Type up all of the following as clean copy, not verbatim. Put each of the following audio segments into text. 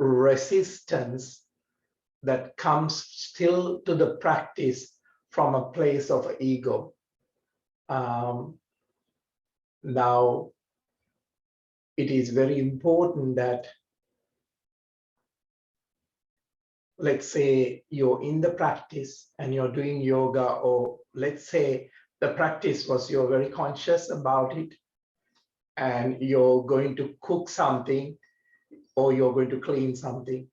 resistance that comes still to the practice from a place of ego. Now, it is very important that, let's say you're in the practice and you're doing yoga, or let's say the practice was you're very conscious about it and you're going to cook something or you're going to clean something.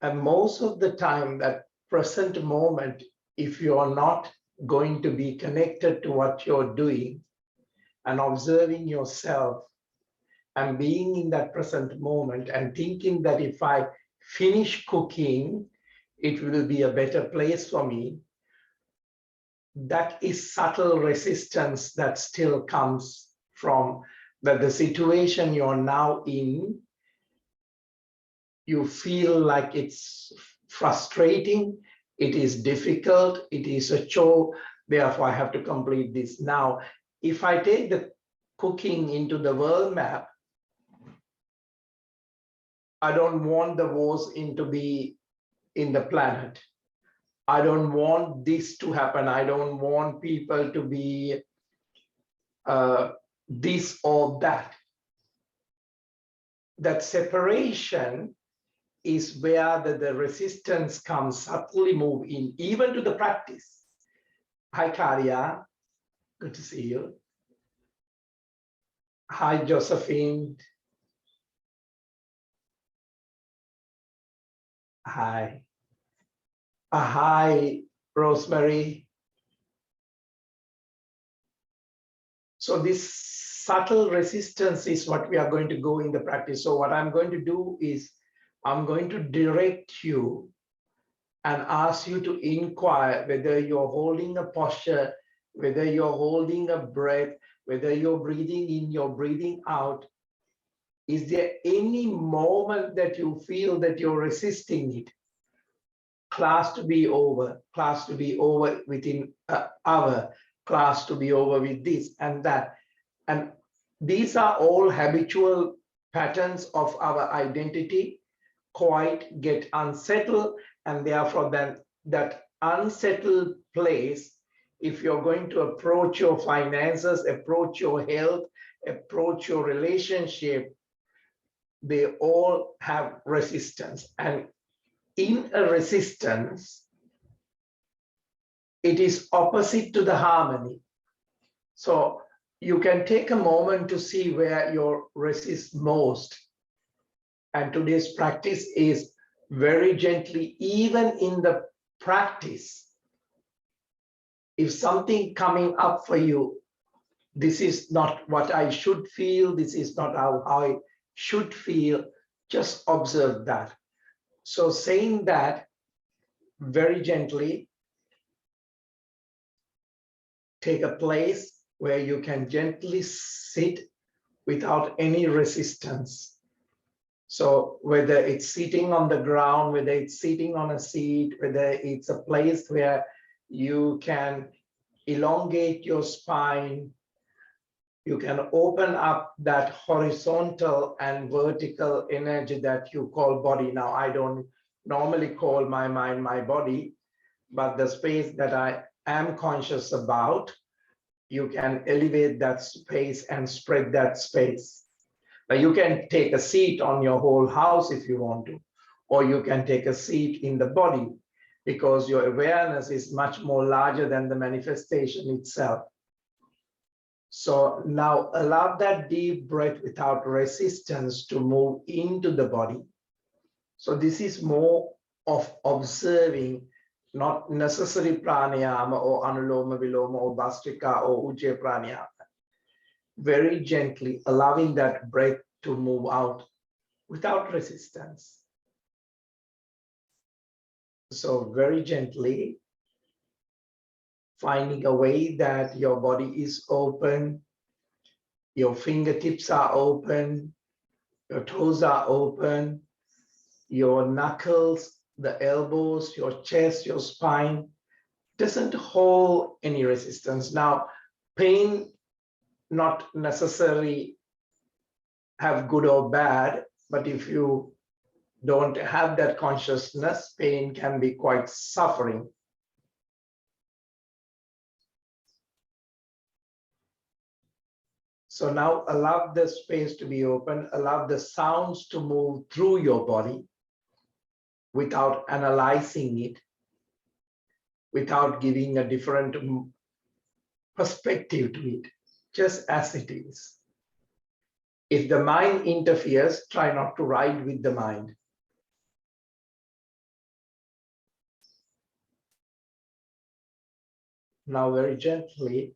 And most of the time, that present moment, if you're not going to be connected to what you're doing and observing yourself and being in that present moment and thinking that if I finish cooking, it will be a better place for me, that is subtle resistance that still comes from that the situation you're now in, you feel like it's frustrating, it is difficult, it is a chore, therefore I have to complete this. Now, if I take the cooking into the world map, I don't want the wars to be in the planet. I don't want this to happen. I don't want people to be this or that. That separation is where the resistance comes, subtly move in, even to the practice. Hi, Karya. Good to see you. Hi, Josephine. Hi. Hi, Rosemary. So this subtle resistance is what we are going to go in the practice. So what I'm going to do is I'm going to direct you and ask you to inquire whether you're holding a posture, whether you're holding a breath, whether you're breathing in, you're breathing out. Is there any moment that you feel that you're resisting it? Class to be over, class to be over within an hour, class to be over with this and that. And these are all habitual patterns of our identity, quite get unsettled, and therefore then that unsettled place, if you're going to approach your finances, approach your health, approach your relationship, they all have resistance. And in a resistance, it is opposite to the harmony. So you can take a moment to see where you resist most. And today's practice is very gently, even in the practice, if something coming up for you, this is not what I should feel, this is not how I should feel, just observe that. So saying that very gently, take a place where you can gently sit without any resistance. So whether it's sitting on the ground, whether it's sitting on a seat, whether it's a place where you can elongate your spine, you can open up that horizontal and vertical energy that you call body. Now, I don't normally call my mind my body, but the space that I am conscious about, you can elevate that space and spread that space. Now, you can take a seat on your whole house if you want to, or you can take a seat in the body, because your awareness is much more larger than the manifestation itself. So now allow that deep breath without resistance to move into the body. So this is more of observing, not necessarily pranayama or anuloma viloma or bhastrika or ujjayi pranayama. Very gently allowing that breath to move out without resistance. So very gently finding a way that your body is open, your fingertips are open, your toes are open, your knuckles, the elbows, your chest, your spine doesn't hold any resistance. Now, pain not necessarily have good or bad, but if you don't have that consciousness, pain can be quite suffering. So now allow the space to be open, allow the sounds to move through your body without analyzing it, without giving a different perspective to it, just as it is. If the mind interferes, try not to ride with the mind. Now very gently,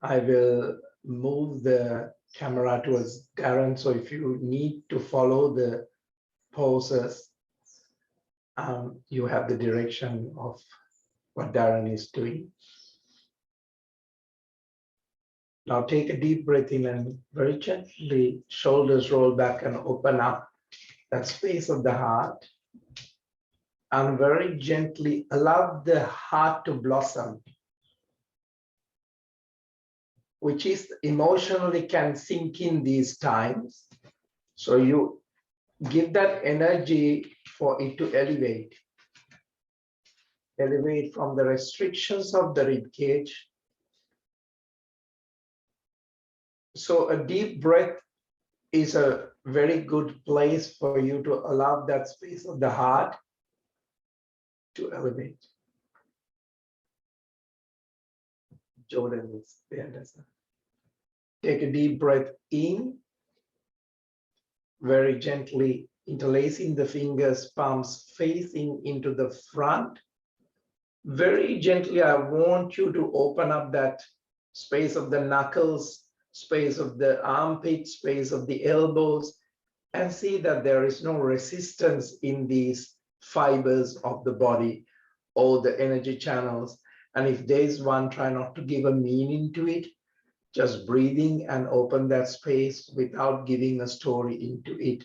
I will move the camera towards Darren. So if you need to follow the poses, you have the direction of what Darren is doing. Now take a deep breath in and very gently, shoulders roll back and open up that space of the heart. And very gently allow the heart to blossom, which is emotionally can sink in these times. So you give that energy for it to elevate. Elevate from the restrictions of the rib cage. So a deep breath is a very good place for you to allow that space of the heart to elevate. Jordan is there. Take a deep breath in, very gently interlacing the fingers, palms facing into the front. Very gently, I want you to open up that space of the knuckles, space of the armpit, space of the elbows, and see that there is no resistance in these fibers of the body or the energy channels. And if there's one, try not to give a meaning to it, just breathing and open that space without giving a story into it.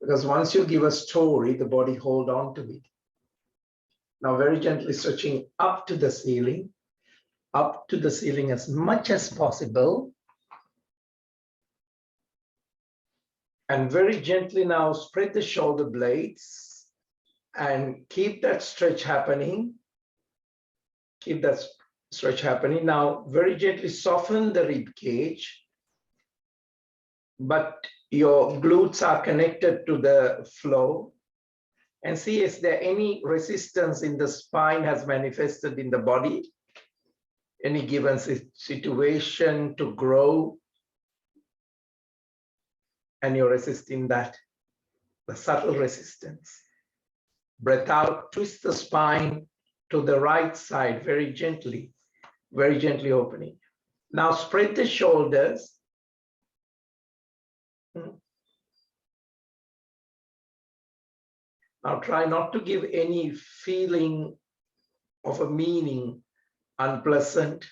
Because once you give a story, the body hold on to it. Now very gently stretching up to the ceiling as much as possible. And very gently now spread the shoulder blades and keep that stretch happening. Keep that stretch happening. Now very gently soften the rib cage, but your glutes are connected to the floor. And see, is there any resistance in the spine has manifested in the body? Any given situation to grow, and you're resisting that, the subtle resistance. Breath out, twist the spine to the right side, very gently opening. Now spread the shoulders. Now try not to give any feeling of a meaning, unpleasant.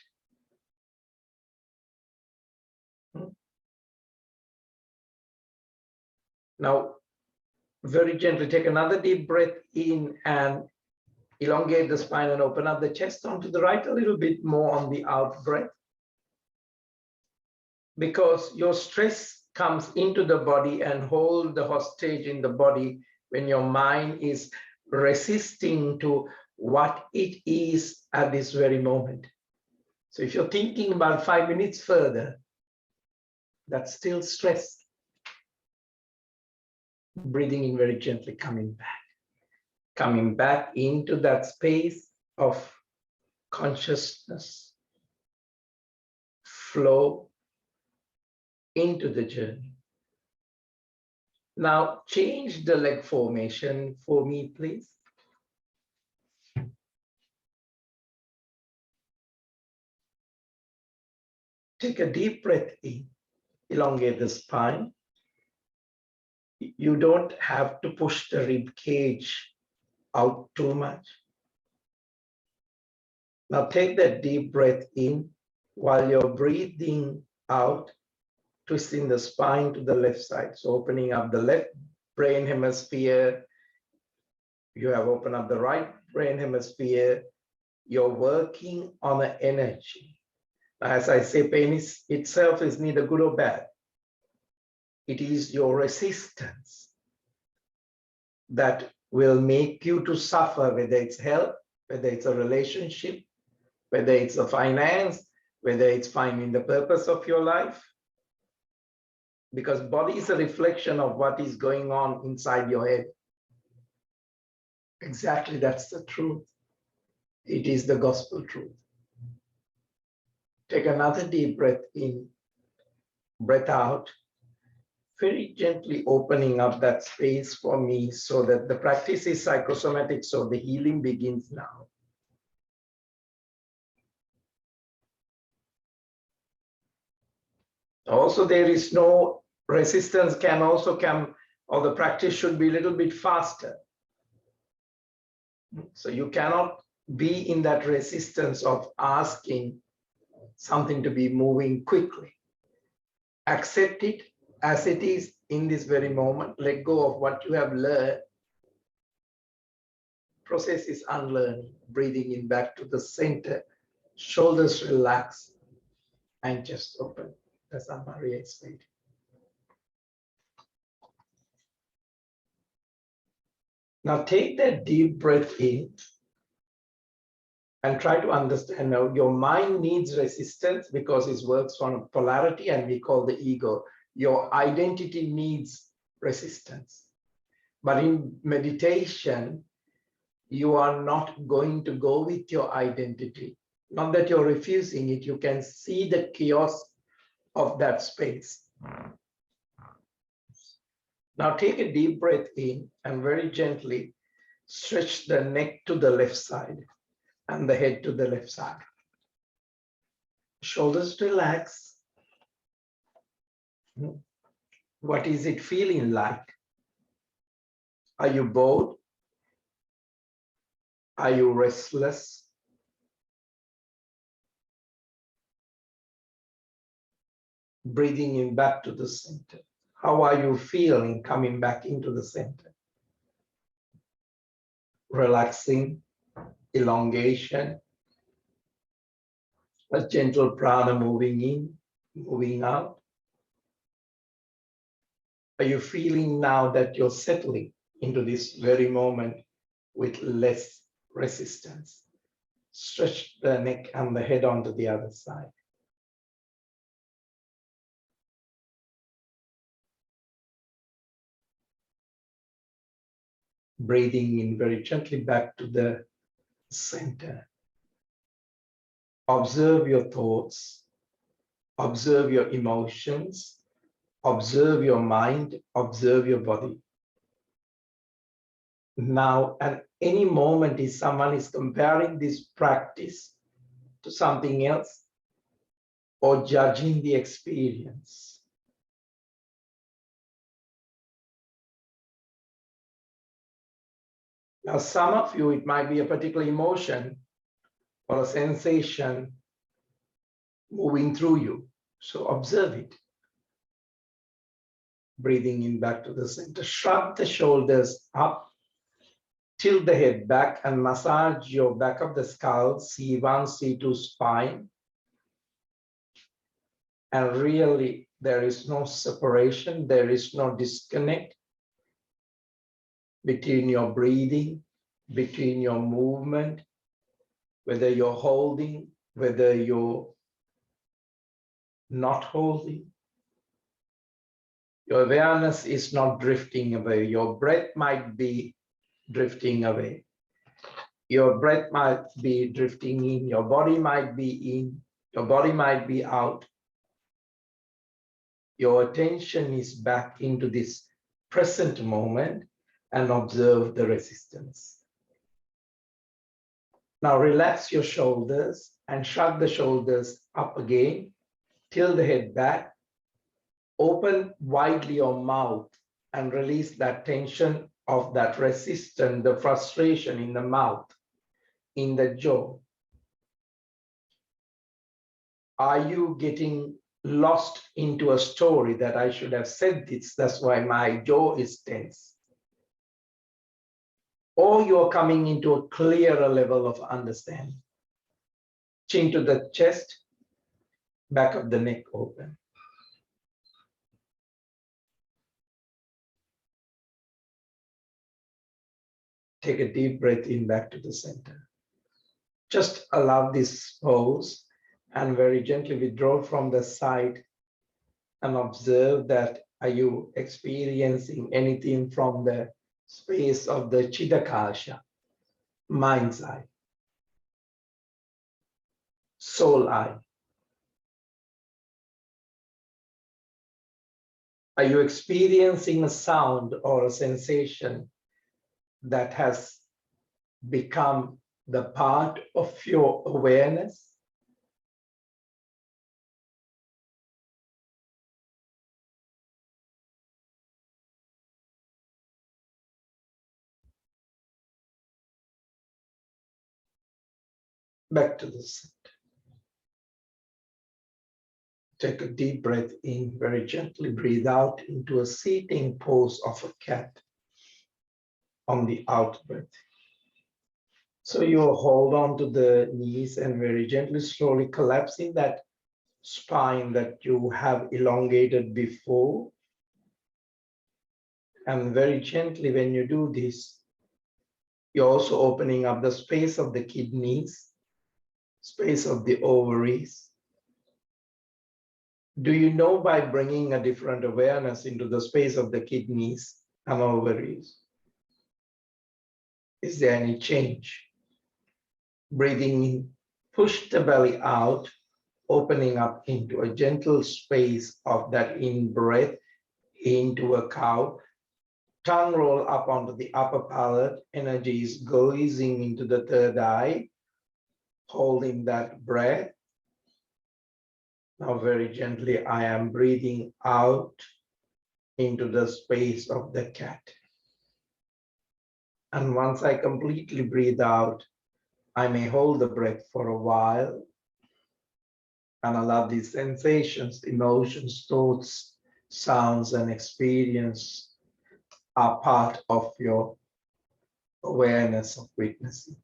Now, very gently take another deep breath in and elongate the spine and open up the chest onto the right a little bit more on the out breath. Because your stress comes into the body and hold the hostage in the body when your mind is resisting to what it is at this very moment. So if you're thinking about 5 minutes further, that's still stress. Breathing in very gently, coming back into that space of consciousness, flow into the journey. Now change the leg formation for me, please. Take a deep breath in, elongate the spine. You don't have to push the rib cage out too much. Now take that deep breath in while you're breathing out, twisting the spine to the left side. So opening up the left brain hemisphere. You have opened up the right brain hemisphere. You're working on the energy. As I say, pain itself is neither good or bad. It is your resistance. that will make you to suffer, whether it's health, whether it's a relationship, whether it's a finance, whether it's finding the purpose of your life. Because body is a reflection of what is going on inside your head. Exactly, that's the truth. It is the gospel truth. Take another deep breath in, breath out, very gently opening up that space for me so that the practice is psychosomatic, so the healing begins now. Also, there is no resistance, can also come, or the practice should be a little bit faster. So you cannot be in that resistance of asking something to be moving quickly. Accept it as it is in this very moment. Let go of what you have learned. Process is unlearning, breathing in back to the center, shoulders relax, and just open, as Maria explained. Now take that deep breath in and try to understand now your mind needs resistance because it works on polarity and we call the ego. Your identity needs resistance. But in meditation, you are not going to go with your identity. Not that you're refusing it, you can see the chaos of that space. Now take a deep breath in and very gently stretch the neck to the left side and the head to the left side. Shoulders relax. What is it feeling like? Are you bored? Are you restless? Breathing in back to the center. How are you feeling coming back into the center? Relaxing, elongation, a gentle prana moving in, moving out. Are you feeling now that you're settling into this very moment with less resistance? Stretch the neck and the head onto the other side. Breathing in very gently back to the center. Observe your thoughts, observe your emotions, observe your mind, observe your body. Now, at any moment, if someone is comparing this practice to something else or judging the experience, now some of you, it might be a particular emotion or a sensation moving through you. So observe it. Breathing in back to the center. Shrug the shoulders up. Tilt the head back and massage your back of the skull, C1, C2 spine. And really, there is no separation. There is no disconnect between your breathing, between your movement, whether you're holding, whether you're not holding. Your awareness is not drifting away. Your breath might be drifting away. Your breath might be drifting in. Your body might be in. Your body might be out. Your attention is back into this present moment and observe the resistance. Now relax your shoulders and shrug the shoulders up again. Tilt the head back. Open widely your mouth and release that tension of that resistance, the frustration in the mouth, in the jaw. Are you getting lost into a story that I should have said this, that's why my jaw is tense? Or you're coming into a clearer level of understanding. Chin to the chest, back of the neck open. Take a deep breath in back to the center. Just allow this pose and very gently withdraw from the side and observe that are you experiencing anything from the space of the Chidakalsha, mind's eye, soul eye. Are you experiencing a sound or a sensation that has become the part of your awareness? Back to the center. Take a deep breath in, very gently breathe out into a seating pose of a cat on the out breath. So you hold on to the knees and very gently, slowly collapsing that spine that you have elongated before. And very gently, when you do this, you're also opening up the space of the kidneys, space of the ovaries. Do you know by bringing a different awareness into the space of the kidneys and ovaries, is there any change? Breathing in, push the belly out, opening up into a gentle space of that in-breath into a cow. Tongue roll up onto the upper palate, energy is going into the third eye, holding that breath. Now very gently, I am breathing out into the space of the cat. And once I completely breathe out, I may hold the breath for a while and allow these sensations, emotions, thoughts, sounds, and experience are part of your awareness of witnessing.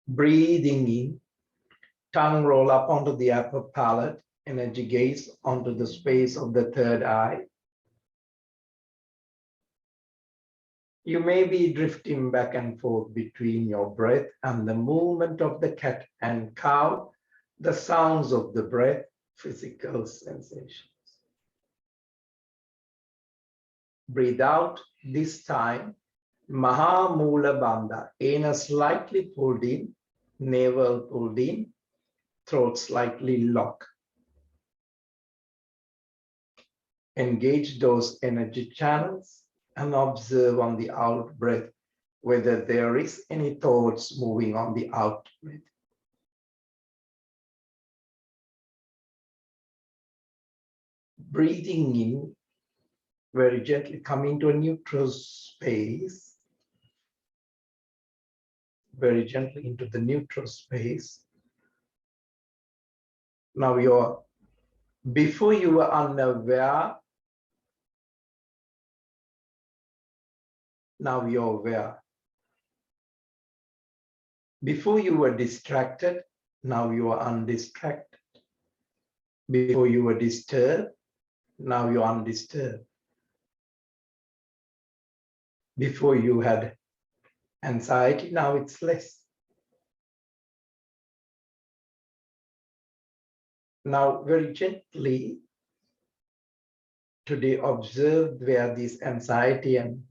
Breathing in, tongue roll up onto the upper palate, energy gaze onto the space of the third eye. You may be drifting back and forth between your breath and the movement of the cat and cow, the sounds of the breath, physical sensations. Breathe out this time, Mahamula Bandha, anus slightly pulled in, navel pulled in, throat slightly locked. Engage those energy channels and observe on the out breath whether there is any thoughts moving on the out breath. Breathing in, very gently come into a neutral space, very gently into the neutral space. Now before you were unaware, now you're aware. Before you were distracted, now you are undistracted. Before you were disturbed, now you're undisturbed. Before you had anxiety, now it's less. Now, very gently, today observe where this anxiety and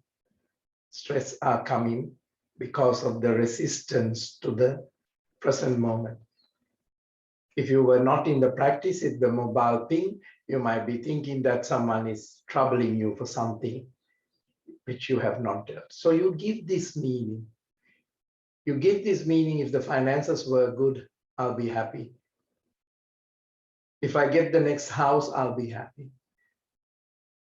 stress are coming because of the resistance to the present moment. If you were not in the practice, it's the mobile thing, you might be thinking that someone is troubling you for something which you have not done. So you give this meaning. You give this meaning, if the finances were good, I'll be happy. If I get the next house, I'll be happy.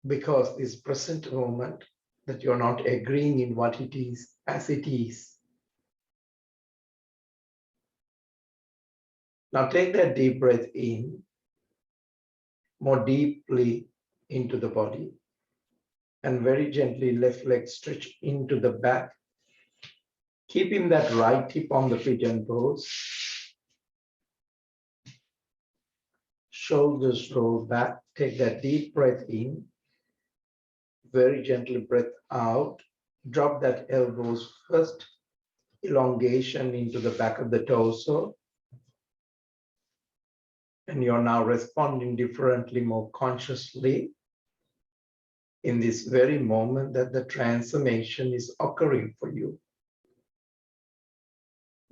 Because this present moment that you're not agreeing in what it is as it is. Now take that deep breath in, more deeply into the body, and very gently left leg stretch into the back. Keeping that right hip on the pigeon pose. Shoulders roll back. Take that deep breath in. Very gently breath out. Drop that elbows first. Elongation into the back of the torso. And you're now responding differently, more consciously in this very moment that the transformation is occurring for you.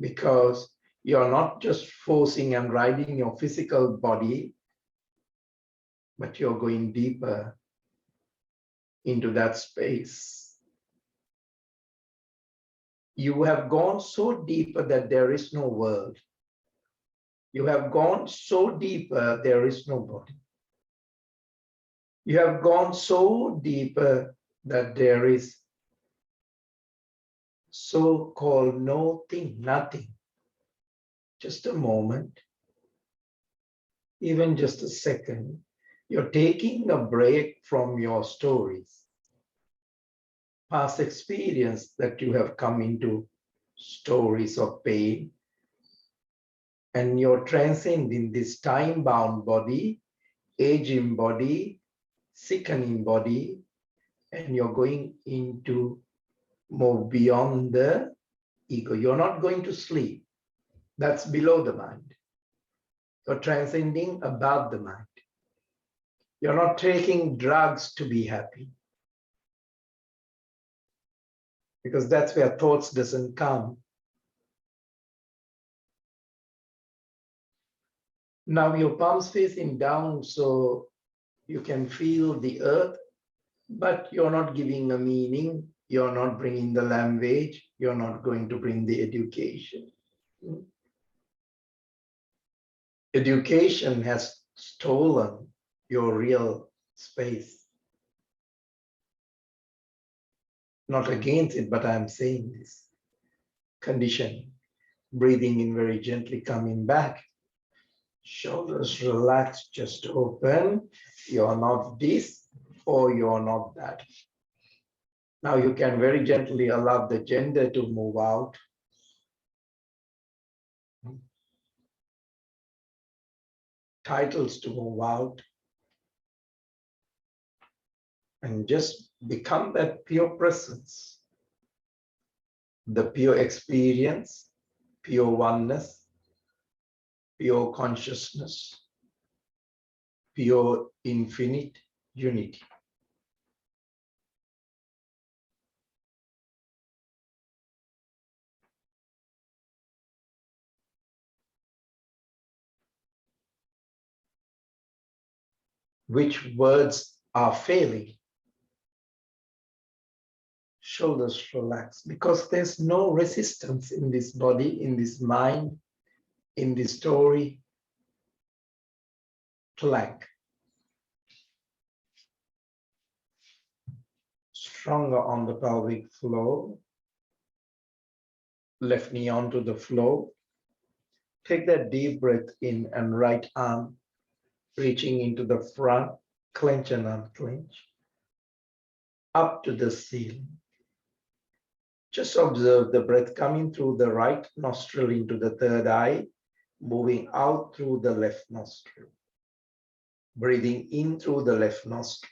Because you're not just forcing and riding your physical body, but you're going deeper into that space. You have gone so deeper that there is no world. You have gone so deeper, there is no body. You have gone so deeper that there is so-called no thing, nothing. Just a moment, even just a second. You're taking a break from your stories, past experience that you have come into stories of pain, and you're transcending this time-bound body, aging body, sickening body, and you're going into more beyond the ego. You're not going to sleep. That's below the mind. You're transcending above the mind. You're not taking drugs to be happy. Because that's where thoughts doesn't come. Now your palms facing down so you can feel the earth, but you're not giving a meaning. You're not bringing the language. You're not going to bring the education. Education has stolen your real space. Not against it, but I'm saying this. Conditioning. Breathing in very gently, coming back. Shoulders relaxed, just open. You're not this or you're not that. Now you can very gently allow the gender to move out. Titles to move out. And just become that pure presence. The pure experience, pure oneness, pure consciousness, pure infinite unity. Which words are failing? Shoulders relax, because there's no resistance in this body, in this mind, in this story. Plank. Stronger on the pelvic floor. Left knee onto the floor. Take that deep breath in and right arm reaching into the front, clench and unclench, up to the ceiling. Just observe the breath coming through the right nostril into the third eye, moving out through the left nostril. Breathing in through the left nostril.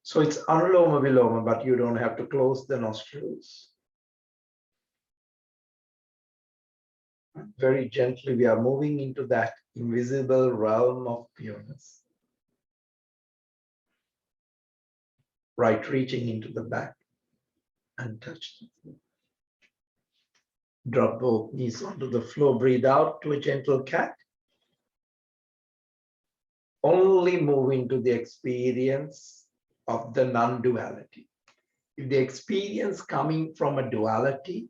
So it's anuloma viloma, but you don't have to close the nostrils. Very gently, we are moving into that invisible realm of pureness. Right, reaching into the back and touch the floor. Drop both knees onto the floor. Breathe out to a gentle cat. Only move into the experience of the non-duality. If the experience coming from a duality,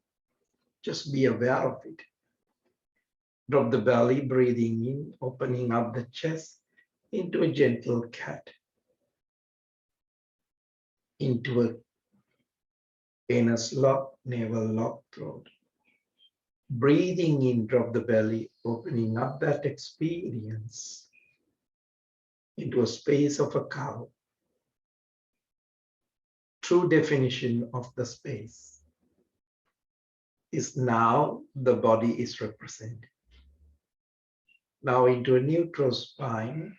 just be aware of it. Drop the belly, breathing in, opening up the chest into a gentle cat. Into a anus lock, navel lock, throat. Breathing in, drop the belly, opening up that experience into a space of a cow. True definition of the space is now the body is represented. Now into a neutral spine.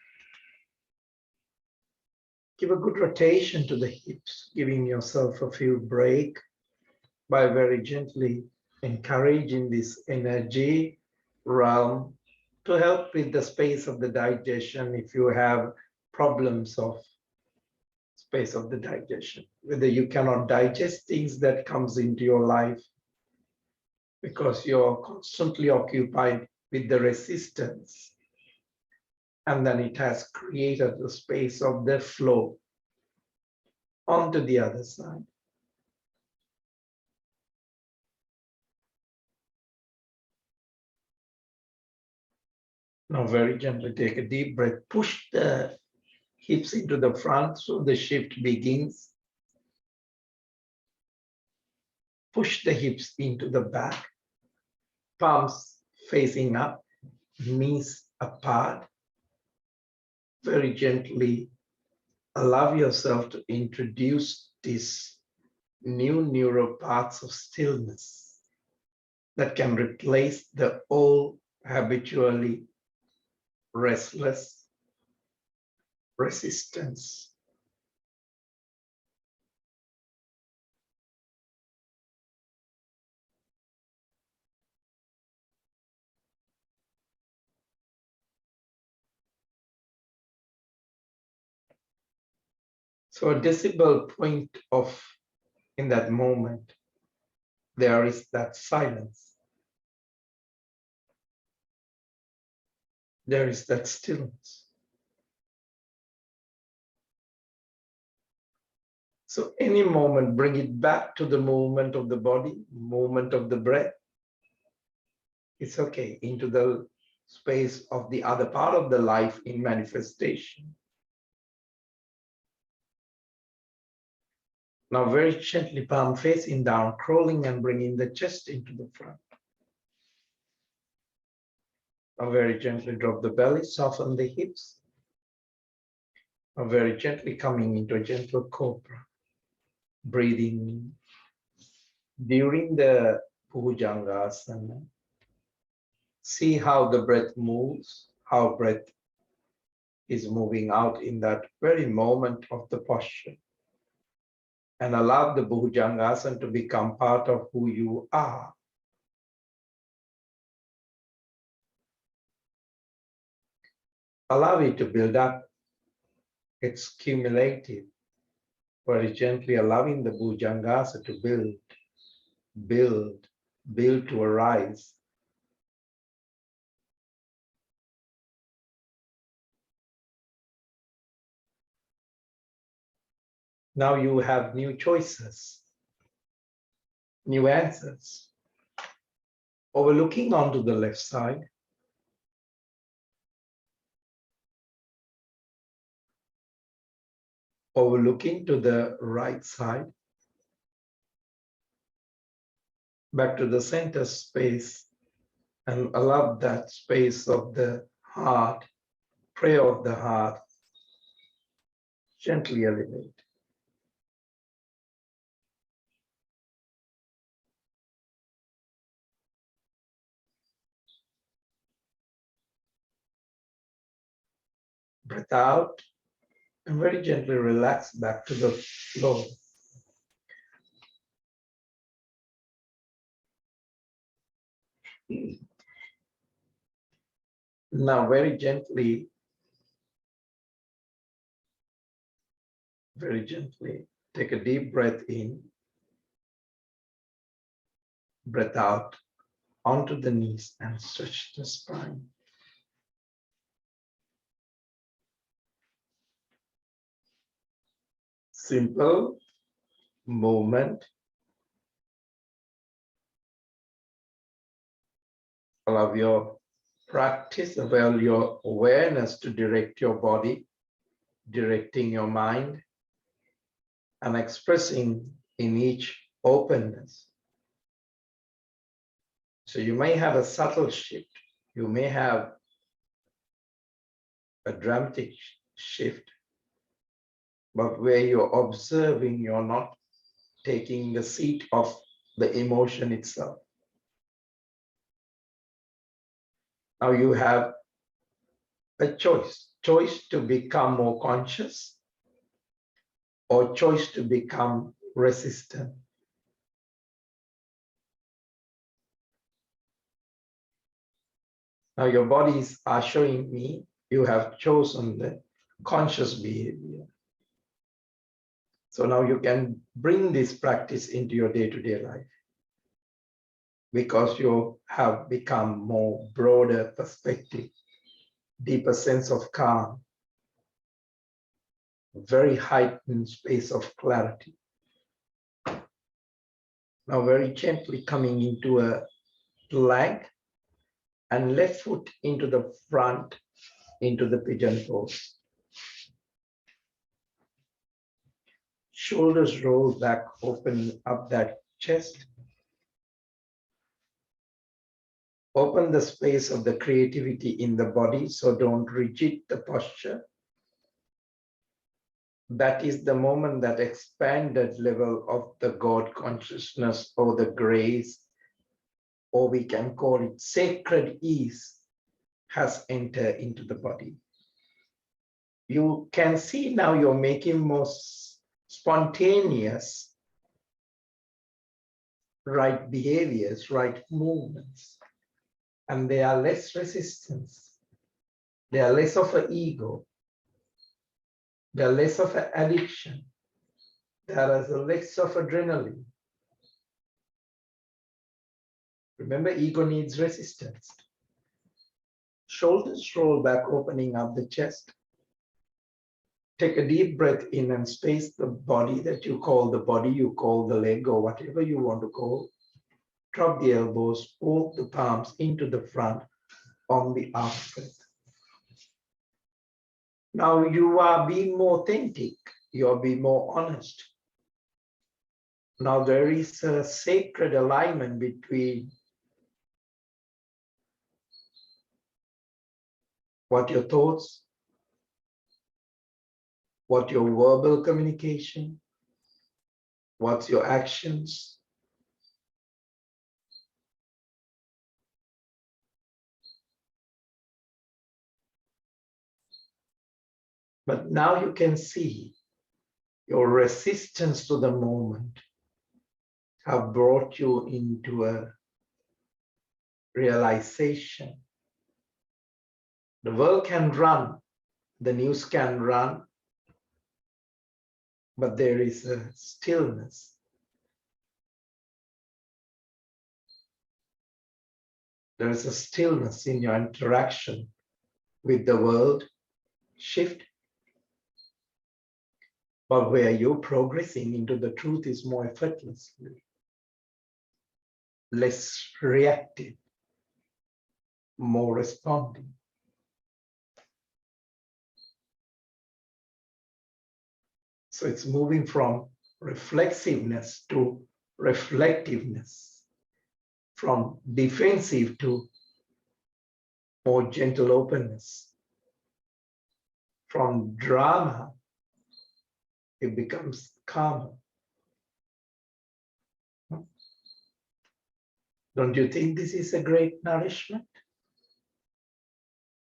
Give a good rotation to the hips, giving yourself a few break by very gently encouraging this energy realm to help with the space of the digestion if you have problems of space of the digestion, whether you cannot digest things that comes into your life because you're constantly occupied with the resistance, and then it has created the space of the flow onto the other side. Now very gently take a deep breath, push the hips into the front so the shift begins. Push the hips into the back, palms facing up, knees apart. Very gently allow yourself to introduce these new neural paths of stillness that can replace the old habitually restless resistance. So a decibel point of in that moment, there is that silence. There is that stillness. So any moment, bring it back to the movement of the body, movement of the breath. It's okay, into the space of the other part of the life in manifestation. Now very gently, palm facing down, crawling and bringing the chest into the front. Now very gently drop the belly, soften the hips. Now very gently coming into a gentle cobra. Breathing during the Bhujangasana. See how the breath moves, how breath is moving out in that very moment of the posture. And allow the Bhujangasana to become part of who you are. Allow it to build up. It's cumulative. Very gently allowing the Bhujangasana to build to arise. Now you have new choices, new answers. Overlooking onto the left side. Overlooking to the right side. Back to the center space and allow that space of the heart, prayer of the heart, gently elevate. Breath out and very gently relax back to the floor. Now very gently take a deep breath in, breath out onto the knees and stretch the spine. Simple movement. Allow your practice, allow your awareness to direct your body, directing your mind, and expressing in each openness. So you may have a subtle shift, you may have a dramatic shift, but where you're observing, you're not taking the seat of the emotion itself. Now you have A choice to become more conscious or choice to become resistant. Now your bodies are showing me you have chosen the conscious behavior. So now you can bring this practice into your day-to-day life because you have become more broader perspective, deeper sense of calm, very heightened space of clarity. Now very gently coming into a plank and left foot into the front, into the pigeon pose. Shoulders roll back, open up that chest. Open the space of the creativity in the body, so don't rigid the posture. That is the moment that expanded level of the God consciousness or the grace, or we can call it sacred ease, has entered into the body. You can see now you're making more spontaneous right behaviors, right movements, and there are less resistance. There are less of an ego. There are less of an addiction. There is less of adrenaline. Remember, ego needs resistance. Shoulders roll back, opening up the chest. Take a deep breath in and space the body that you call the body, you call the leg, or whatever you want to call. Drop the elbows, pull the palms into the front on the out breath. Now you are being more authentic. You are being more honest. Now there is a sacred alignment between what your thoughts, what your verbal communication, what's your actions. But now you can see your resistance to the moment have brought you into a realization. The world can run, the news can run, but there is a stillness. There is a stillness in your interaction with the world shift. But where you're progressing into the truth is more effortlessly, less reactive, more responding. So it's moving from reflexiveness to reflectiveness, from defensive to more gentle openness. From drama, it becomes calmer. Don't you think this is a great nourishment?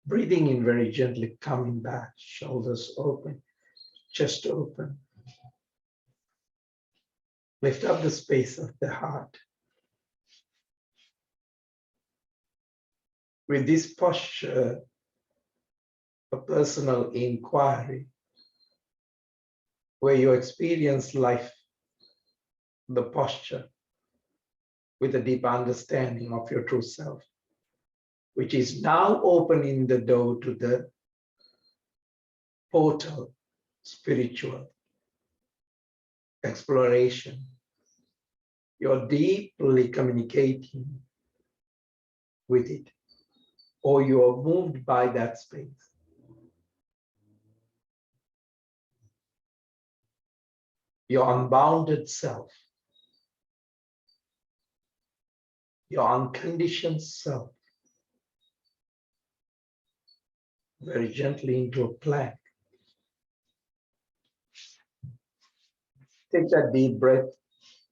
Breathing in very gently, coming back, shoulders open, chest open. Lift up the space of the heart. With this posture, a personal inquiry, where you experience life, the posture, with a deep understanding of your true self, which is now opening the door to the portal, spiritual exploration. You're deeply communicating with it, or you are moved by that space. Your unbounded self, your unconditioned self, very gently into a plank. Take that deep breath,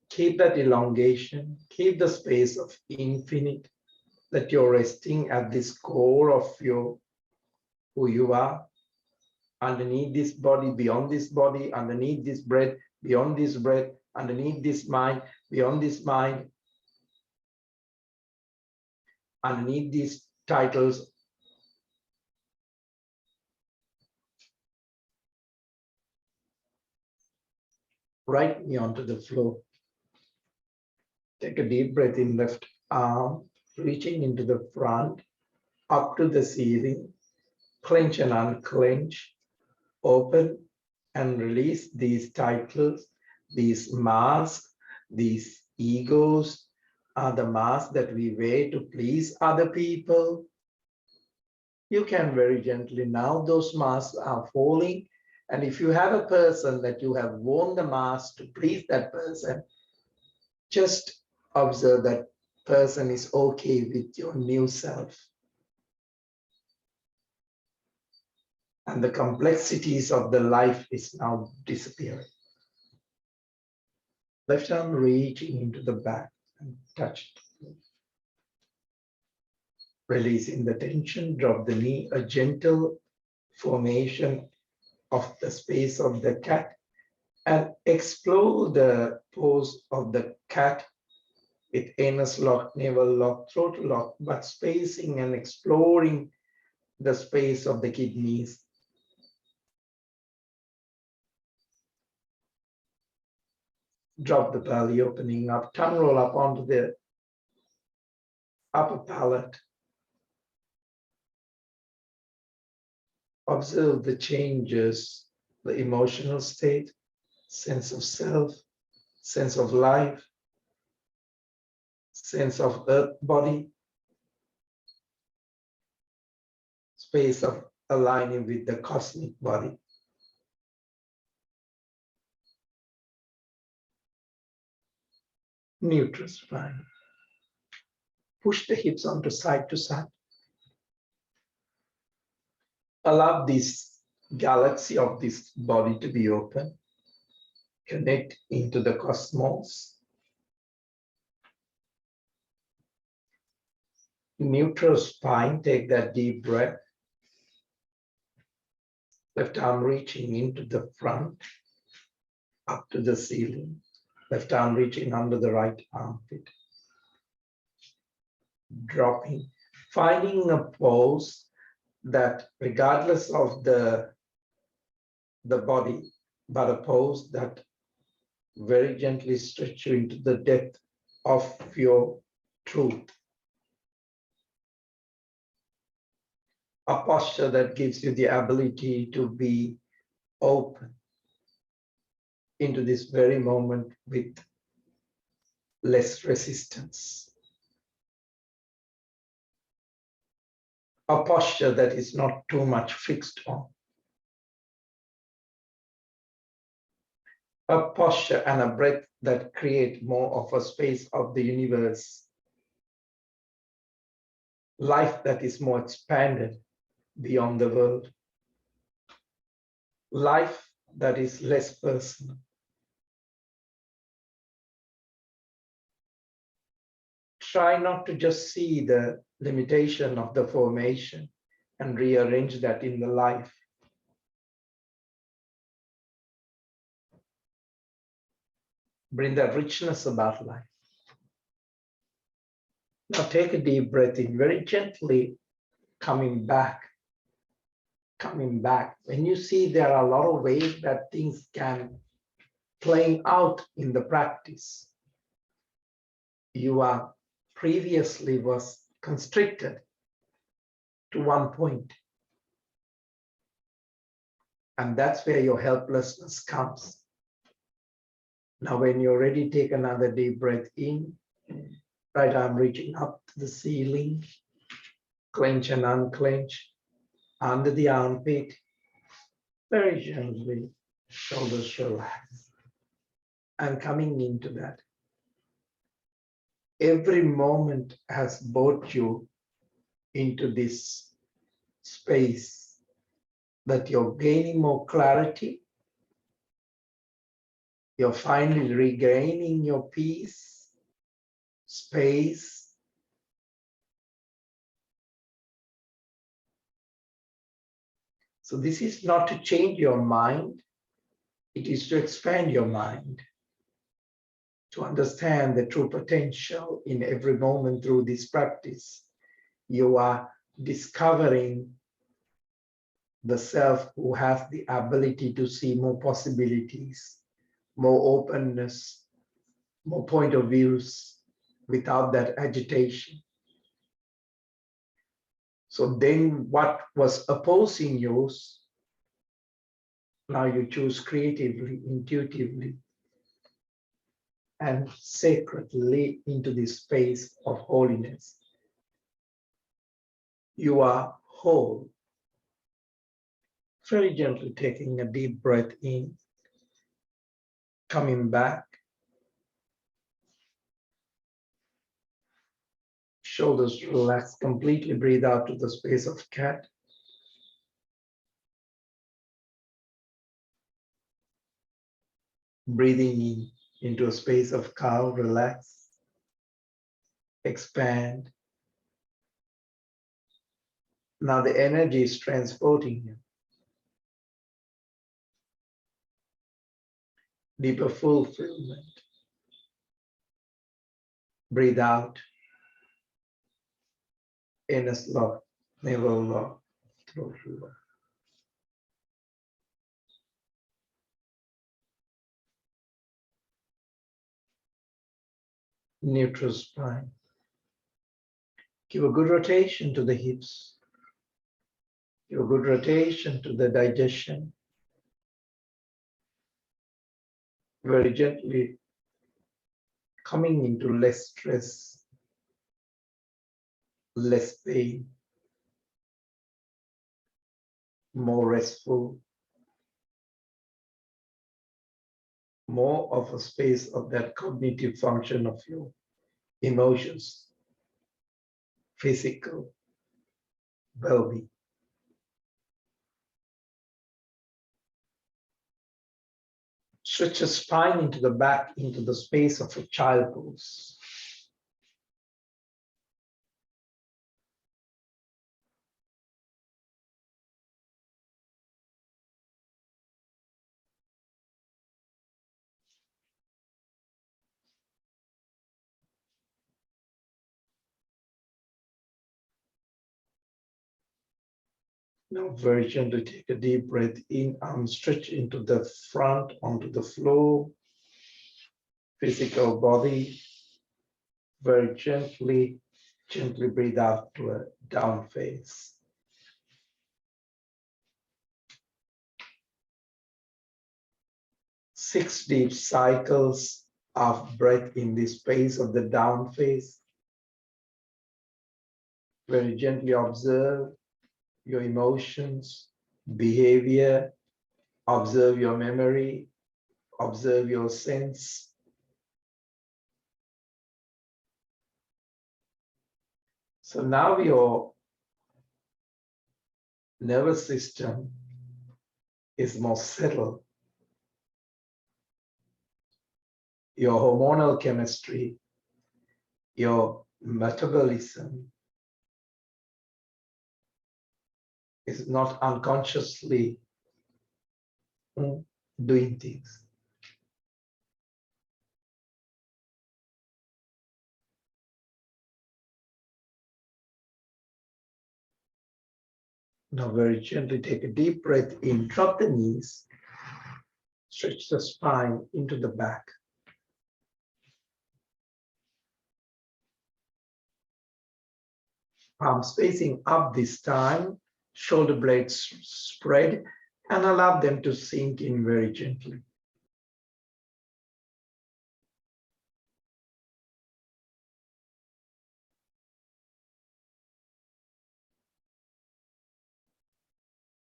keep that elongation, keep the space of infinite, that you're resting at this core of your who you are, underneath this body, beyond this body, underneath this breath, beyond this breath, underneath this mind, beyond this mind, underneath these titles. Right knee onto the floor. Take a deep breath in, left arm, reaching into the front, up to the ceiling. Clench and unclench, open and release these titles, these masks, these egos are the masks that we wear to please other people. You can very gently, now those masks are falling. And if you have a person that you have worn the mask to please that person, just observe that person is okay with your new self. And the complexities of the life is now disappearing. Left arm reaching into the back and touch it. Releasing the tension, drop the knee, a gentle formation of the space of the cat, and explore the pose of the cat with anus lock, navel lock, throat lock, but spacing and exploring the space of the kidneys. Drop the belly, opening up, tongue roll up onto the upper palate. Observe the changes, the emotional state, sense of self, sense of life, sense of earth body, space of aligning with the cosmic body. Neutral spine. Push the hips onto side to side. Allow this galaxy of this body to be open. Connect into the cosmos. Neutral spine, take that deep breath. Left arm reaching into the front, up to the ceiling. Left arm reaching under the right armpit. Dropping, finding a pose that regardless of the body, but a pose that very gently stretch you into the depth of your truth. A posture that gives you the ability to be open into this very moment with less resistance. A posture that is not too much fixed on. A posture and a breath that create more of a space of the universe. Life that is more expanded beyond the world. Life that is less personal. Try not to just see the limitation of the formation and rearrange that in the life. Bring that richness about life. Now take a deep breath in, very gently coming back. Coming back. When you see there are a lot of ways that things can play out in the practice, you are previously was constricted to one point. And that's where your helplessness comes. Now, when you're ready, take another deep breath in. Right arm reaching up to the ceiling. Clench and unclench. Under the armpit. Very gently, shoulders relax. And coming into that. Every moment has brought you into this space that you're gaining more clarity. You're finally regaining your peace, space. So this is not to change your mind, it is to expand your mind, to understand the true potential in every moment through this practice. You are discovering the self who has the ability to see more possibilities, more openness, more point of views without that agitation. So then what was opposing you, now you choose creatively, intuitively, and sacredly into this space of holiness. You are whole. Very gently taking a deep breath in, coming back, shoulders relaxed, completely breathe out to the space of cat. Breathing in into a space of cow, relax, expand. Now the energy is transporting you. Deeper fulfillment. Breathe out. Inner lock, navel lock, throat lock. Neutral spine. Give a good rotation to the hips. Give a good rotation to the digestion. Very gently coming into less stress, less pain, more restful, more of a space of that cognitive function of your emotions, physical well-being. Stretch the spine into the back, into the space of a child pose. Now very gently take a deep breath in, arm stretch into the front, onto the floor, physical body. Very gently breathe out to a down face. Six deep cycles of breath in this space of the down face. Very gently observe your emotions, behavior, observe your memory, observe your sense. So now your nervous system is more settled. Your hormonal chemistry, your metabolism is not unconsciously doing things. Now very gently take a deep breath in, drop the knees, stretch the spine into the back. Palms facing up this time, shoulder blades spread, and allow them to sink in very gently.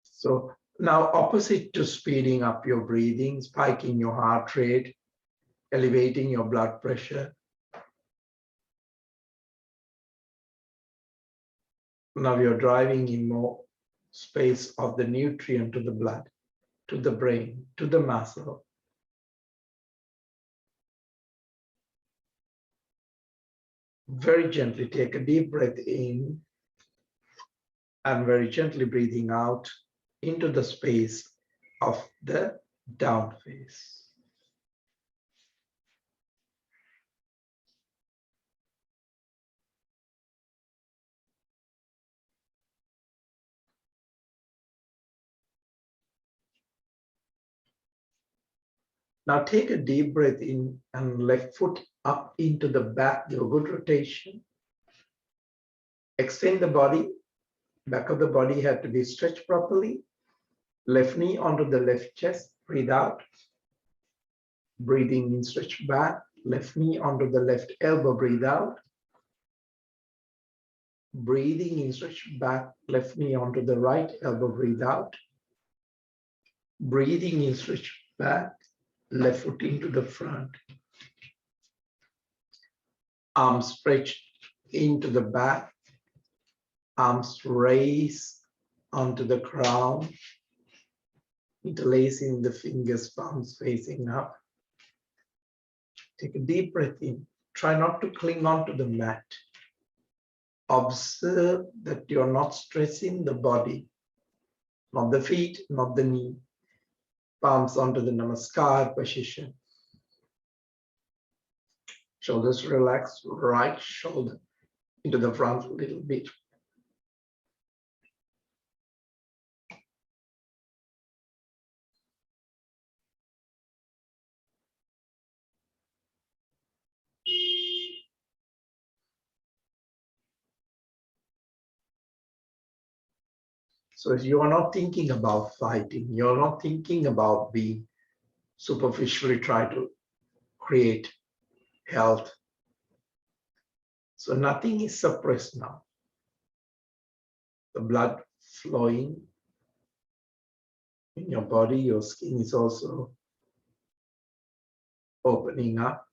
So now opposite to speeding up your breathing, spiking your heart rate, elevating your blood pressure. Now you're driving in more space of the nutrient to the blood, to the brain, to the muscle. Very gently take a deep breath in and very gently breathing out into the space of the down face. Now take a deep breath in and left foot up into the back, your good rotation. Extend the body, back of the body had to be stretched properly. Left knee onto the left chest, breathe out. Breathing in, stretch back. Left knee onto the left elbow, breathe out. Breathing in, stretch back. Left knee onto the right elbow, breathe out. Breathing in, stretch back. Left foot into the front. Arms stretched into the back. Arms raised onto the crown. Interlacing the fingers, palms facing up. Take a deep breath in. Try not to cling on to the mat. Observe that you're not stressing the body, not the feet, not the knee. Palms onto the Namaskar position. Shoulders relax, right shoulder into the front a little bit. So if you are not thinking about fighting, you're not thinking about being superficially try to create health. So nothing is suppressed now. The blood flowing in your body, your skin is also opening up.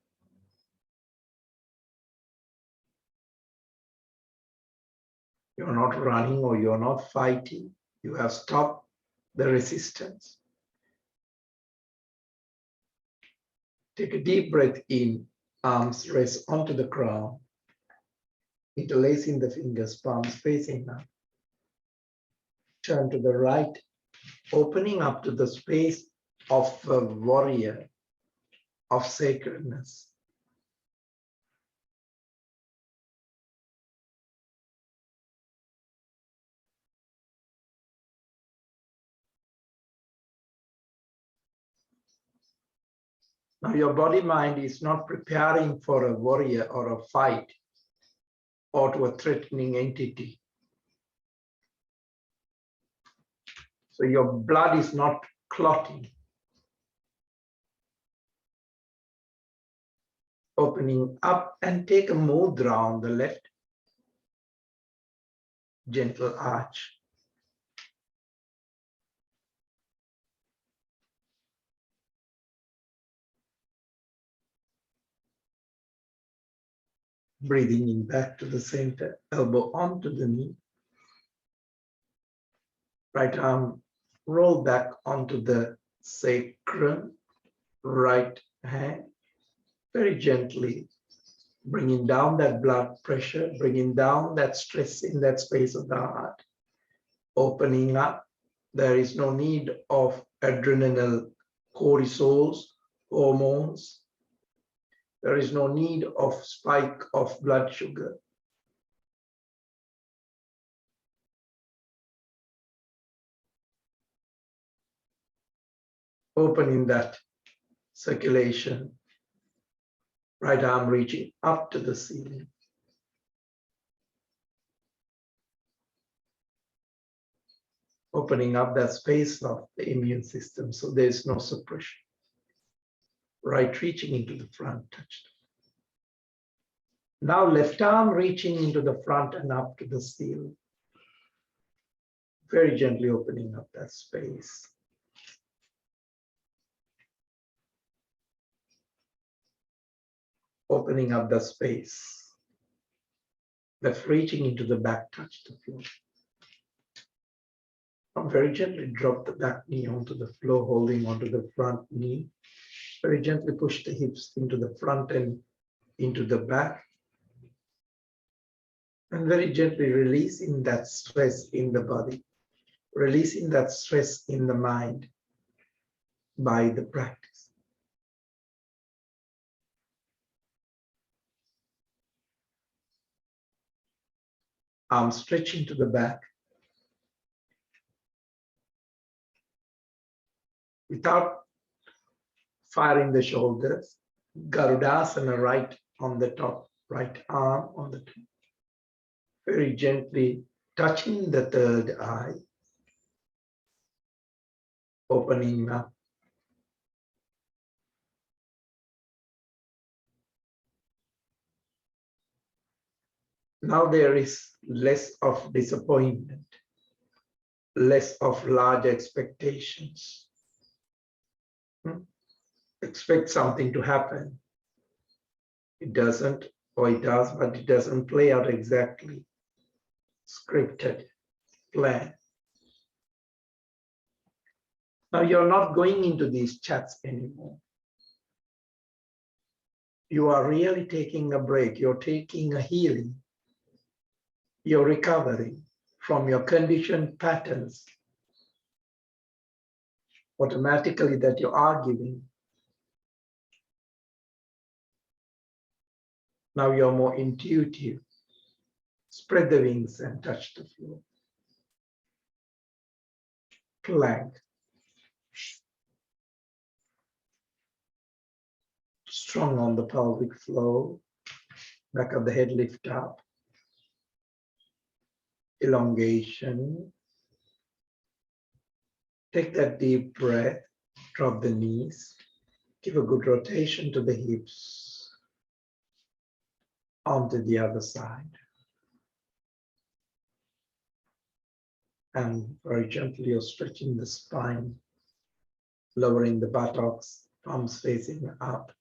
You're not running or you're not fighting. You have stopped the resistance. Take a deep breath in, arms rest onto the ground, interlacing the fingers, palms facing up. Turn to the right, opening up to the space of a warrior, of sacredness. Now your body mind is not preparing for a warrior or a fight or to a threatening entity. So your blood is not clotting. Opening up and take a mudra on the left. Gentle arch. Breathing in back to the center, elbow onto the knee. Right arm roll back onto the sacrum, right hand. Very gently bringing down that blood pressure, bringing down that stress in that space of the heart. Opening up. There is no need of adrenaline, cortisols, hormones. There is no need of spike of blood sugar. Opening that circulation. Right arm reaching up to the ceiling. Opening up that space of the immune system so there's no suppression. Right reaching into the front, touched. Now left arm reaching into the front and up to the ceiling. Very gently opening up that space. Opening up the space. Left reaching into the back, touch the floor. Now very gently drop the back knee onto the floor, holding onto the front knee. Very gently push the hips into the front and into the back. And very gently releasing that stress in the body. releasing that stress in the mind by the practice. Arms stretching to the back without firing the shoulders. Garudasana, right on the top, right arm on the top. Very gently touching the third eye, opening up. Now there is less of disappointment, less of large expectations. Expect something to happen. It doesn't, or it does, but it doesn't play out exactly. Scripted, plan. Now you're not going into these chats anymore. You are really taking a break. You're taking a healing. You're recovering from your conditioned patterns automatically that you are giving. Now you're more intuitive. Spread the wings and touch the floor. Plank. Strong on the pelvic floor. Back of the head lift up. Elongation. Take that deep breath. Drop the knees. Give a good rotation to the hips. Onto the other side. And very gently you're stretching the spine, lowering the buttocks, palms facing up.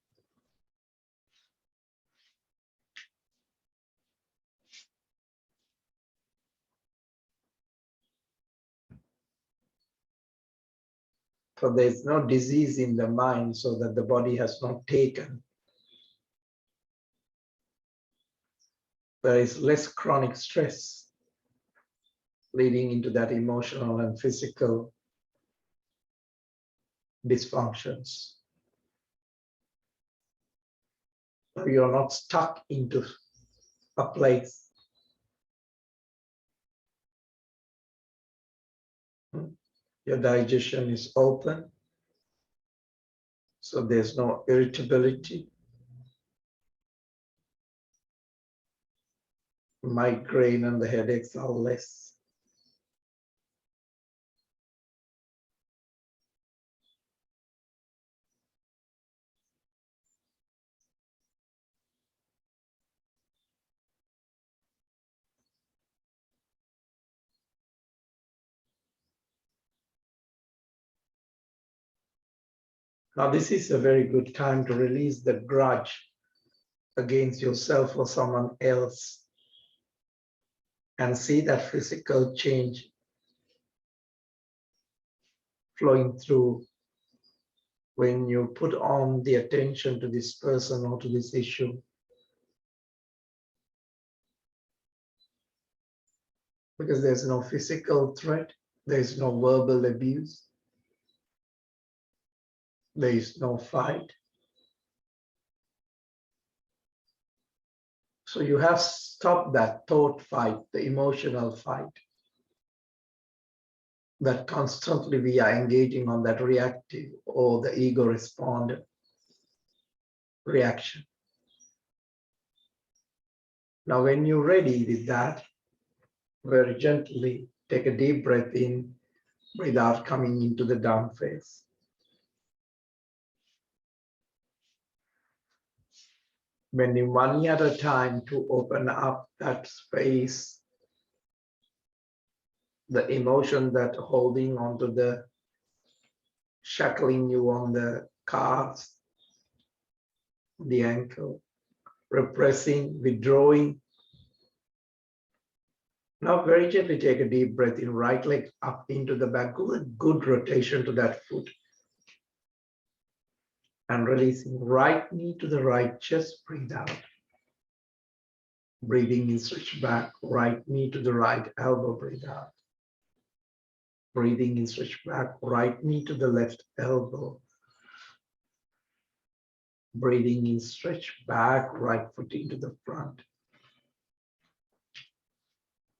So there's no disease in the mind so that the body has not taken. There is less chronic stress leading into that emotional and physical dysfunctions. So you're not stuck into a place. Your digestion is open, so there's no irritability. Migraine and the headaches are less. Now, this is a very good time to release the grudge against yourself or someone else and see that physical change flowing through when you put on the attention to this person or to this issue. Because there's no physical threat, there's no verbal abuse, there is no fight. So you have stopped that thought fight, the emotional fight, that constantly we are engaging on that reactive or the ego respond reaction. Now, when you're ready with that, very gently take a deep breath in, breathe out, coming into the down phase. Bending one knee at a time to open up that space, the emotion that holding onto the, shackling you on the calves, the ankle, repressing, withdrawing. Now very gently take a deep breath in, right leg up into the back, good rotation to that foot. And releasing right knee to the right chest, breathe out. Breathing in, switch back, right knee to the right elbow, breathe out. Breathing in, stretch back, right knee to the left elbow. Breathing in, stretch back, right foot into the front.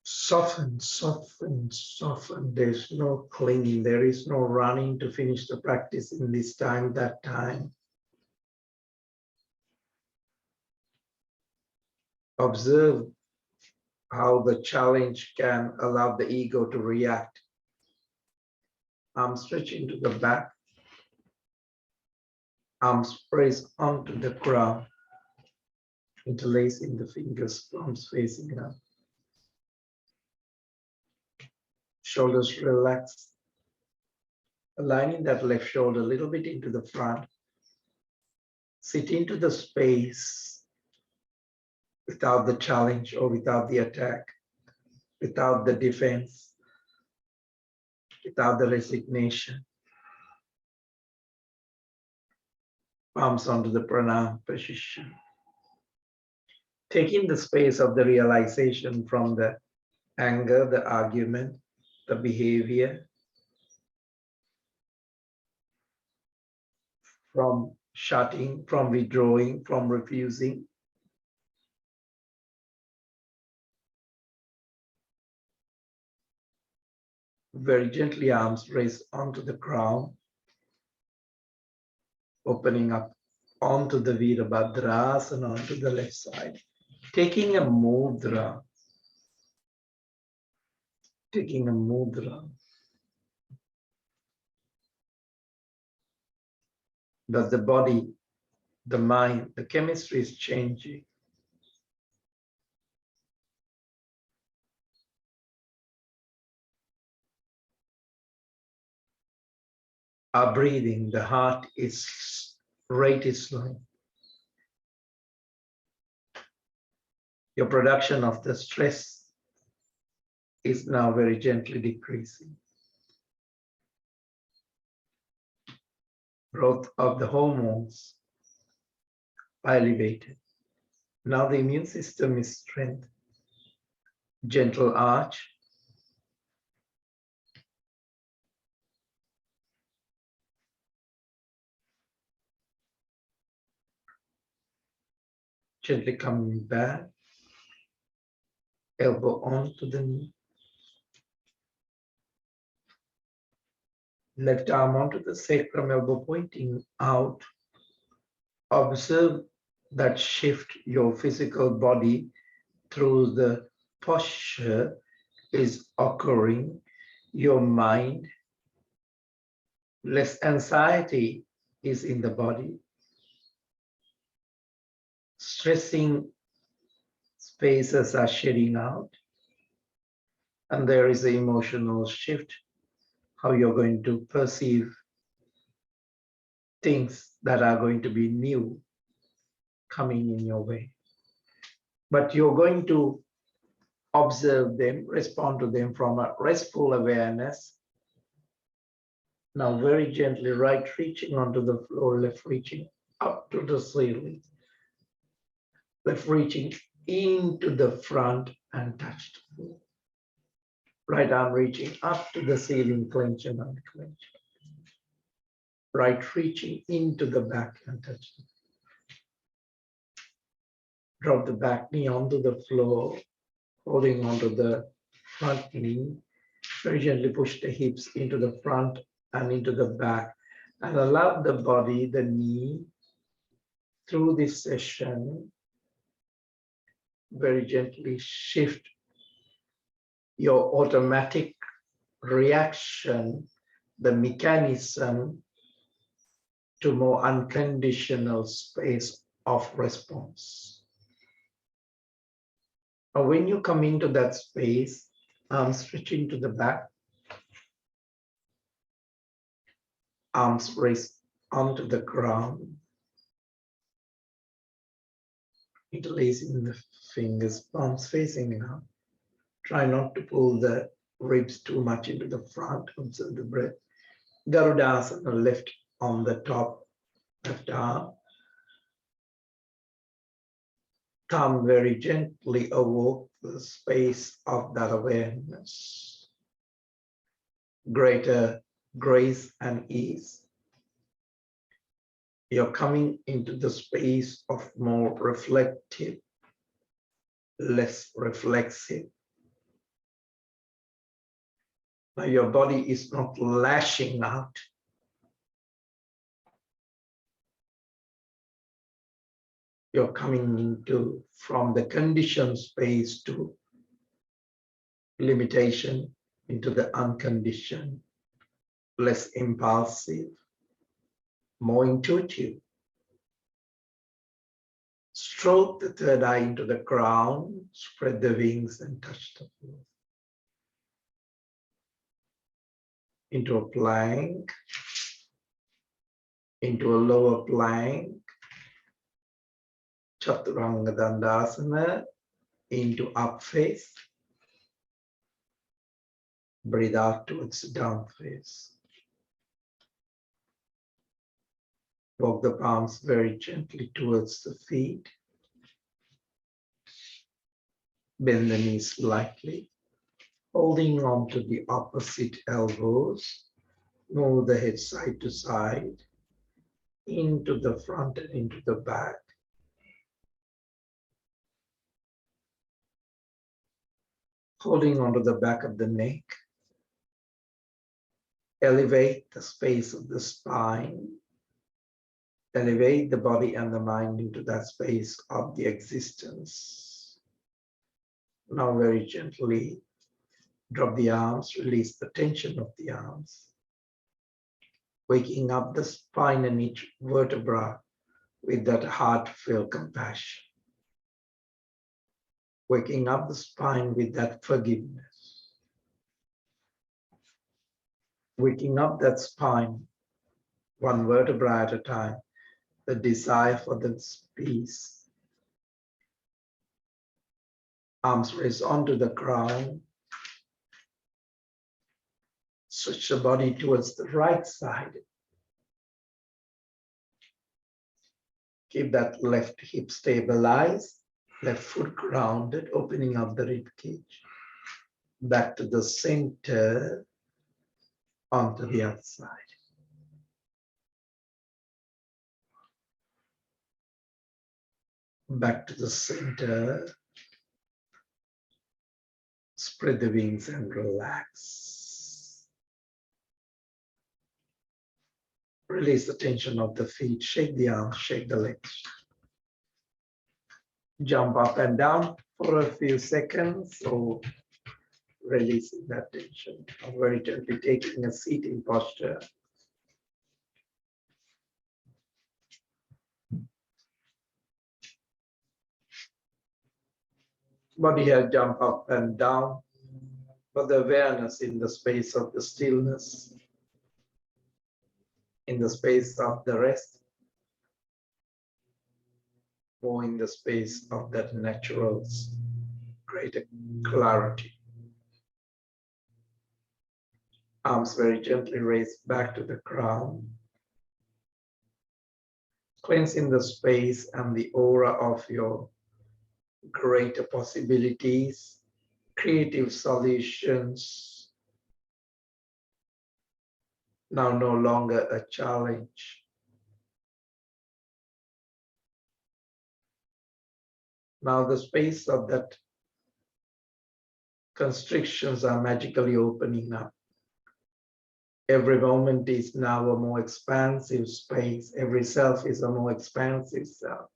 Soften, soften, soften. There's no clinging. There is no running to finish the practice in this time, that time. Observe how the challenge can allow the ego to react. Arms stretching to the back. Arms press onto the ground. Interlacing the fingers, palms facing up. Shoulders relaxed. Aligning that left shoulder a little bit into the front. Sit into the space without the challenge or without the attack, without the defense, without the resignation. Palms onto the pranam position. Taking the space of the realization from the anger, the argument, the behavior, from shutting, from withdrawing, from refusing. Very gently, arms raised onto the ground, opening up onto the Virabhadrasana, onto the left side. Taking a mudra. Taking a mudra. That the body, the mind, the chemistry is changing. Our breathing, the heart rate is slowing. Your production of the stress is now very gently decreasing. Growth of the hormones are elevated. Now the immune system is strengthened. Gentle arch. Gently coming back. Elbow onto the knee. Left arm onto the sacrum, elbow pointing out. Observe that shift. Your physical body through the posture is occurring. Your mind, less anxiety is in the body. Stressing spaces are shedding out. And there is an emotional shift, how you're going to perceive things that are going to be new coming in your way. But you're going to observe them, respond to them from a restful awareness. Now very gently, right reaching onto the floor, left reaching up to the ceiling. Left reaching into the front and touch the floor. Right arm reaching up to the ceiling, clench and unclench. Right reaching into the back and touch the floor. Drop the back knee onto the floor, holding onto the front knee. Very gently push the hips into the front and into the back, and allow the body, the knee, through this session, very gently shift your automatic reaction, the mechanism, to more unconditional space of response. And when you come into that space, arms stretching to the back, arms raised onto the ground, interlacing the fingers, palms facing out. Try not to pull the ribs too much into the front. Observe the breath. Garudasana, left on the top, left arm. Thumb very gently evoke the space of that awareness. greater grace and ease. You're coming into the space of more reflective, less reflexive. Now your body is not lashing out. You're coming into from the conditioned space to limitation, into the unconditioned, less impulsive, more intuitive. Stroke the third eye into the crown, spread the wings and touch the floor. Into a plank, into a lower plank, Chaturanga Dandasana, into up face. Breathe out towards down face. Walk the palms very gently towards the feet. Bend the knees slightly, holding on to the opposite elbows. Move the head side to side, into the front and into the back. Holding onto the back of the neck. Elevate the space of the spine. Elevate the body and the mind into that space of the existence. Now very gently drop the arms, release the tension of the arms. Waking up the spine and each vertebra with that heartfelt compassion. Waking up the spine with that forgiveness. Waking up that spine, one vertebra at a time, the desire for this peace. Arms raised onto the crown. Switch the body towards the right side. Keep that left hip stabilized, left foot grounded, opening up the rib cage. Back to the center, onto the other side. Back to the center. Spread the wings and relax. Release the tension of the feet. Shake the arms, shake the legs. Jump up and down for a few seconds. So releasing that tension. Very gently taking a seating posture. Body here jump up and down, but the awareness in the space of the stillness, in the space of the rest, or in the space of that natural greater clarity. Arms very gently raised back to the crown. Cleansing the space and the aura of your greater possibilities, creative solutions, now no longer a challenge. Now the space of that constrictions are magically opening up. Every moment is now a more expansive space. Every self is a more expansive self.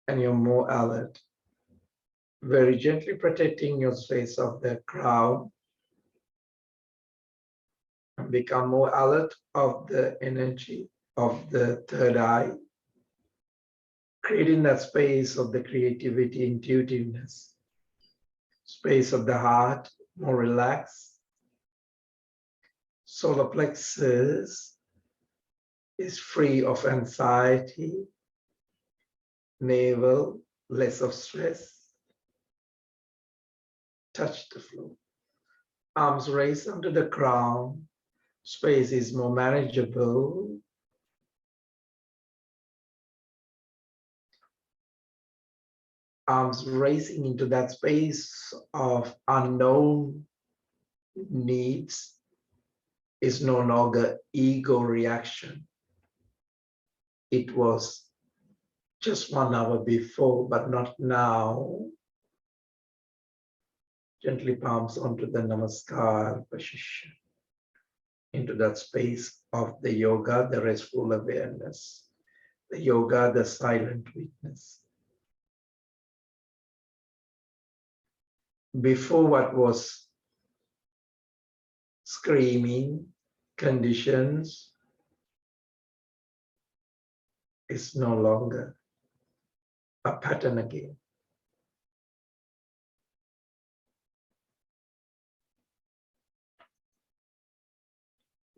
And you're more alert. Very gently protecting your space of the crown. And become more alert of the energy of the third eye. Creating that space of the creativity, intuitiveness. Space of the heart, more relaxed. Solar plexus is free of anxiety. Navel, less of stress. Touch the floor. Arms raised onto the crown. Space is more manageable. Arms raising into that space of unknown, needs is no longer ego reaction. It was just 1 hour before, but not now. Gently palms onto the namaskar position, into that space of the yoga, the restful awareness, the yoga, the silent witness. Before, what was screaming, conditions, is no longer a pattern again.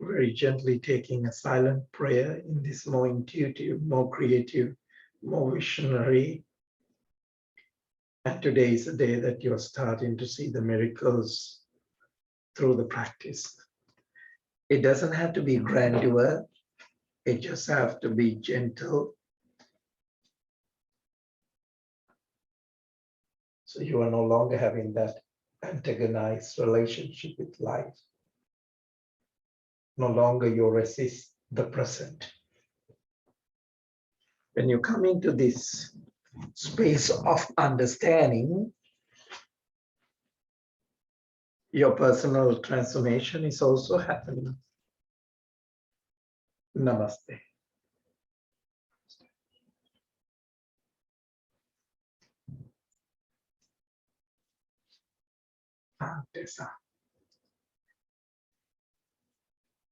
Very gently taking a silent prayer in this more intuitive, more creative, more visionary. And today is a day that you're starting to see the miracles through the practice. It doesn't have to be grandeur. It just has to be gentle. So you are no longer having that antagonized relationship with life. No longer you resist the present. When you come into this space of understanding, your personal transformation is also happening. Namaste. Antesa.